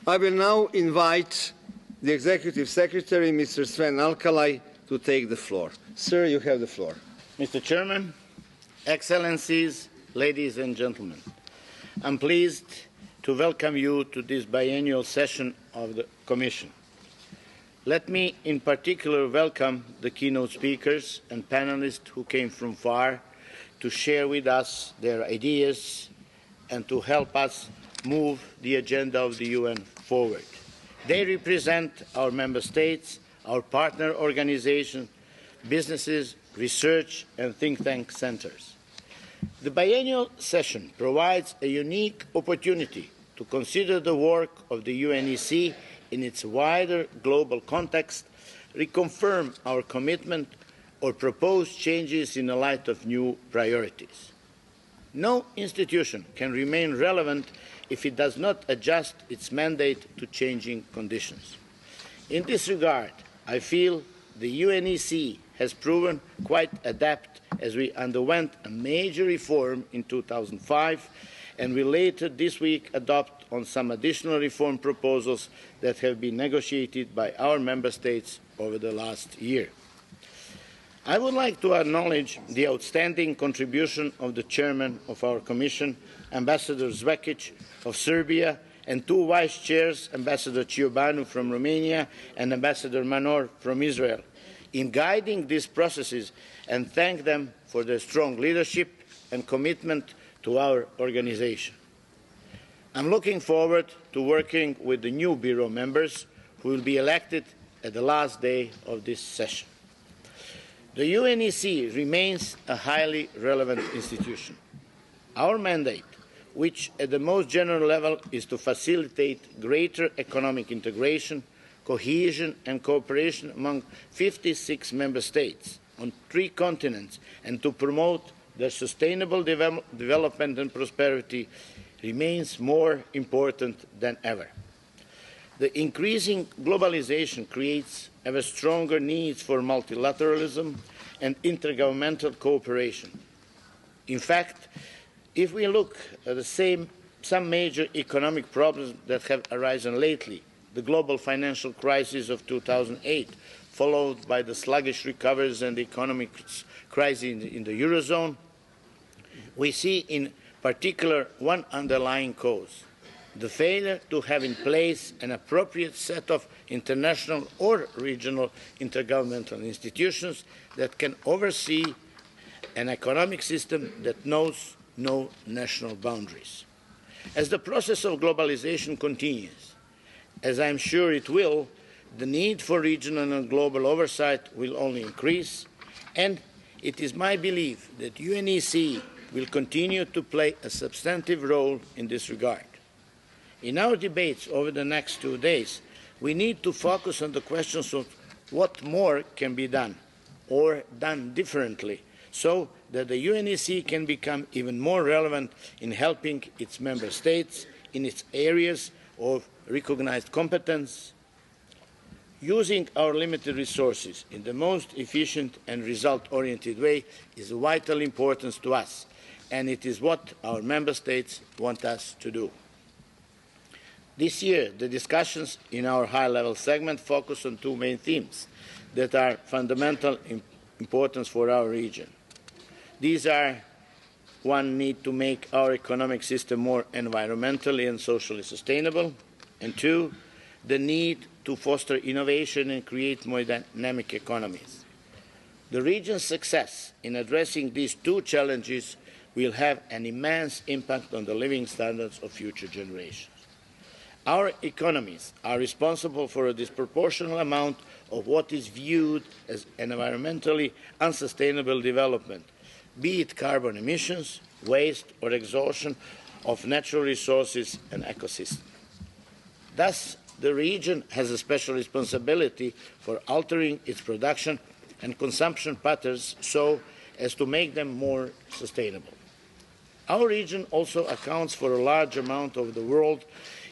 I will now invite the Executive Secretary, Mr. Sven Alkalaj, to take the floor. Sir, you have the floor. Mr. Chairman, Excellencies, ladies and gentlemen, I'm pleased to welcome you to this biennial session of the Commission. Let me in particular welcome the keynote speakers and panelists who came from far to share with us their ideas and to help us move the agenda of the UN forward. They represent our member states, our partner organizations, businesses, research and think tank centers. The biennial session provides a unique opportunity to consider the work of the UNECE in its wider global context, reconfirm our commitment, or propose changes in the light of new priorities. No institution can remain relevant if it does not adjust its mandate to changing conditions. In this regard, I feel the UNECE has proven quite adept as we underwent a major reform in 2005 and will later this week adopt on some additional reform proposals that have been negotiated by our member states over the last year. I would like to acknowledge the outstanding contribution of the chairman of our Commission, Ambassador Zvekic of Serbia, and two vice chairs, Ambassador Ciobanu from Romania and Ambassador Manor from Israel, in guiding these processes, and thank them for their strong leadership and commitment to our organization. I'm looking forward to working with the new Bureau members who will be elected at the last day of this session. The UNECE remains a highly relevant institution. Our mandate, which at the most general level is to facilitate greater economic integration, cohesion and cooperation among 56 member states on 3 continents and to promote their sustainable development and prosperity, remains more important than ever. The increasing globalization creates ever stronger needs for multilateralism and intergovernmental cooperation. In fact, if we look at some major economic problems that have arisen lately, the global financial crisis of 2008, followed by the sluggish recoveries and the economic crisis in the Eurozone, we see in particular one underlying cause: the failure to have in place an appropriate set of international or regional intergovernmental institutions that can oversee an economic system that knows no national boundaries. As the process of globalization continues, as I am sure it will, the need for regional and global oversight will only increase, and it is my belief that UNECE will continue to play a substantive role in this regard. In our debates over the next 2 days, we need to focus on the questions of what more can be done or done differently so that the UNECE can become even more relevant in helping its member states in its areas of recognized competence. Using our limited resources in the most efficient and result-oriented way is of vital importance to us, and it is what our member states want us to do. This year, the discussions in our high-level segment focus on 2 main themes that are fundamental importance for our region. These are: 1, need to make our economic system more environmentally and socially sustainable, and 2, the need to foster innovation and create more dynamic economies. The region's success in addressing these 2 challenges will have an immense impact on the living standards of future generations. Our economies are responsible for a disproportionate amount of what is viewed as an environmentally unsustainable development, be it carbon emissions, waste, or exhaustion of natural resources and ecosystems. Thus, the region has a special responsibility for altering its production and consumption patterns so as to make them more sustainable. Our region also accounts for a large amount of the world's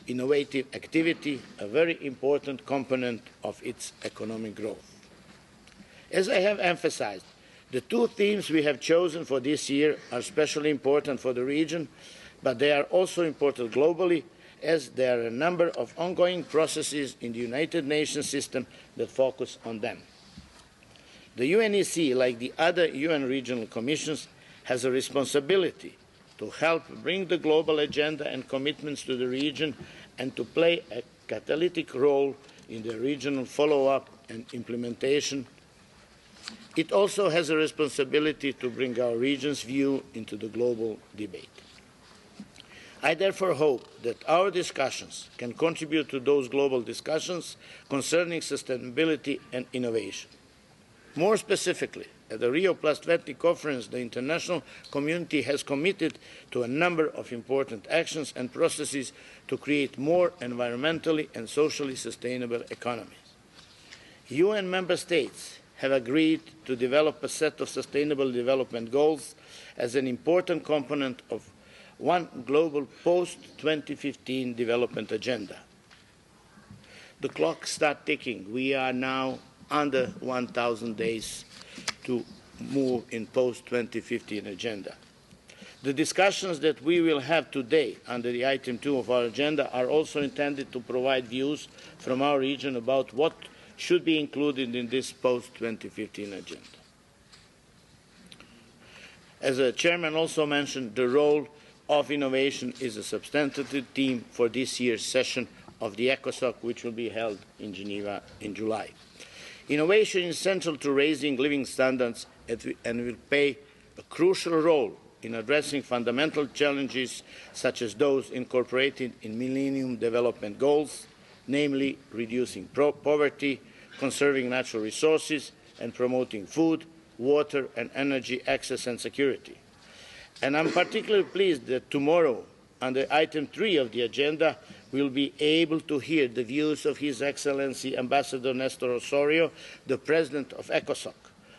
innovative activity, a very important component of its economic growth. As I have emphasized, the 2 themes we have chosen for this year are especially important for the region, but they are also important globally, as there are a number of ongoing processes in the United Nations system that focus on them. The UNECE, like the other UN regional commissions, has a responsibility to help bring the global agenda and commitments to the region and to play a catalytic role in the regional follow-up and implementation. It also has a responsibility to bring our region's view into the global debate. I therefore hope that our discussions can contribute to those global discussions concerning sustainability and innovation. More specifically, at the Rio+20 conference, the international community has committed to a number of important actions and processes to create more environmentally and socially sustainable economies. UN member states have agreed to develop a set of sustainable development goals as an important component of one global post-2015 development agenda. The clock starts ticking. We are now under 1,000 days to move in post-2015 agenda. The discussions that we will have today under the item 2 of our agenda are also intended to provide views from our region about what should be included in this post-2015 agenda. As the chairman also mentioned, the role of innovation is a substantive theme for this year's session of the ECOSOC, which will be held in Geneva in July. Innovation is central to raising living standards and will play a crucial role in addressing fundamental challenges such as those incorporated in Millennium Development Goals, namely reducing poverty, conserving natural resources, and promoting food, water, and energy access and security. And I'm particularly pleased that tomorrow, under item 3 of the agenda, we'll be able to hear the views of His Excellency Ambassador Nestor Osorio, the President of ECOSOC,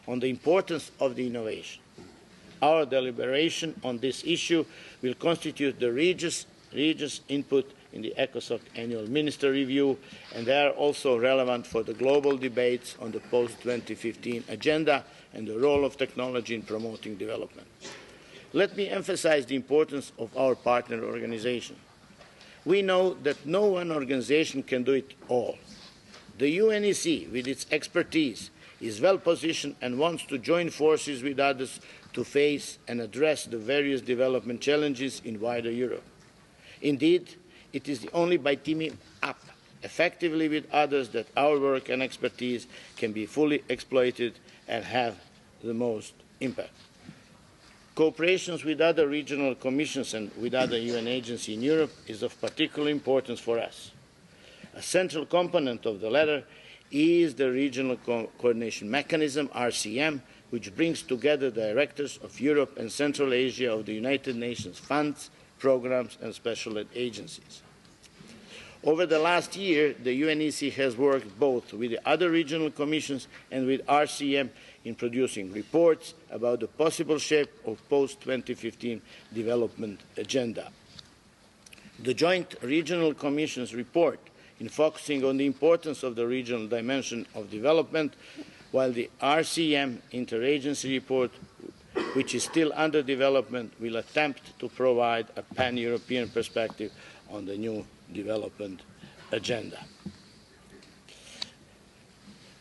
on the importance of the innovation. Our deliberation on this issue will constitute the region's input in the ECOSOC annual minister review, and they are also relevant for the global debates on the post-2015 agenda and the role of technology in promoting development. Let me emphasize the importance of our partner organization. We know that no one organization can do it all. The UNECE, with its expertise, is well positioned and wants to join forces with others to face and address the various development challenges in wider Europe. Indeed, it is only by teaming up effectively with others that our work and expertise can be fully exploited and have the most impact. Cooperation with other regional commissions and with other UN agencies in Europe is of particular importance for us. A central component of the latter is the Regional Coordination Mechanism, RCM, which brings together directors of Europe and Central Asia of the United Nations funds, programs, and special ed agencies. Over the last year, the UNECE has worked both with the other regional commissions and with RCM in producing reports about the possible shape of post-2015 development agenda. The Joint Regional Commission's report in focusing on the importance of the regional dimension of development, while the RCM interagency report, which is still under development, will attempt to provide a pan-European perspective on the new development agenda.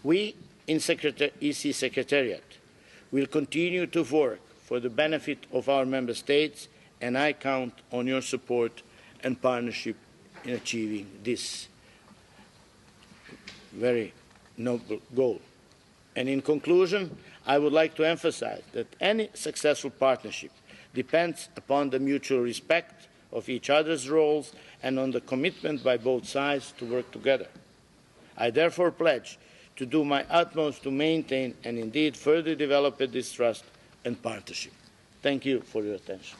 We in EC Secretariat will continue to work for the benefit of our member states, and I count on your support and partnership in achieving this very noble goal. And in conclusion, I would like to emphasize that any successful partnership depends upon the mutual respect of each other's roles and on the commitment by both sides to work together. I therefore pledge to do my utmost to maintain and indeed further develop this trust and partnership. Thank you for your attention.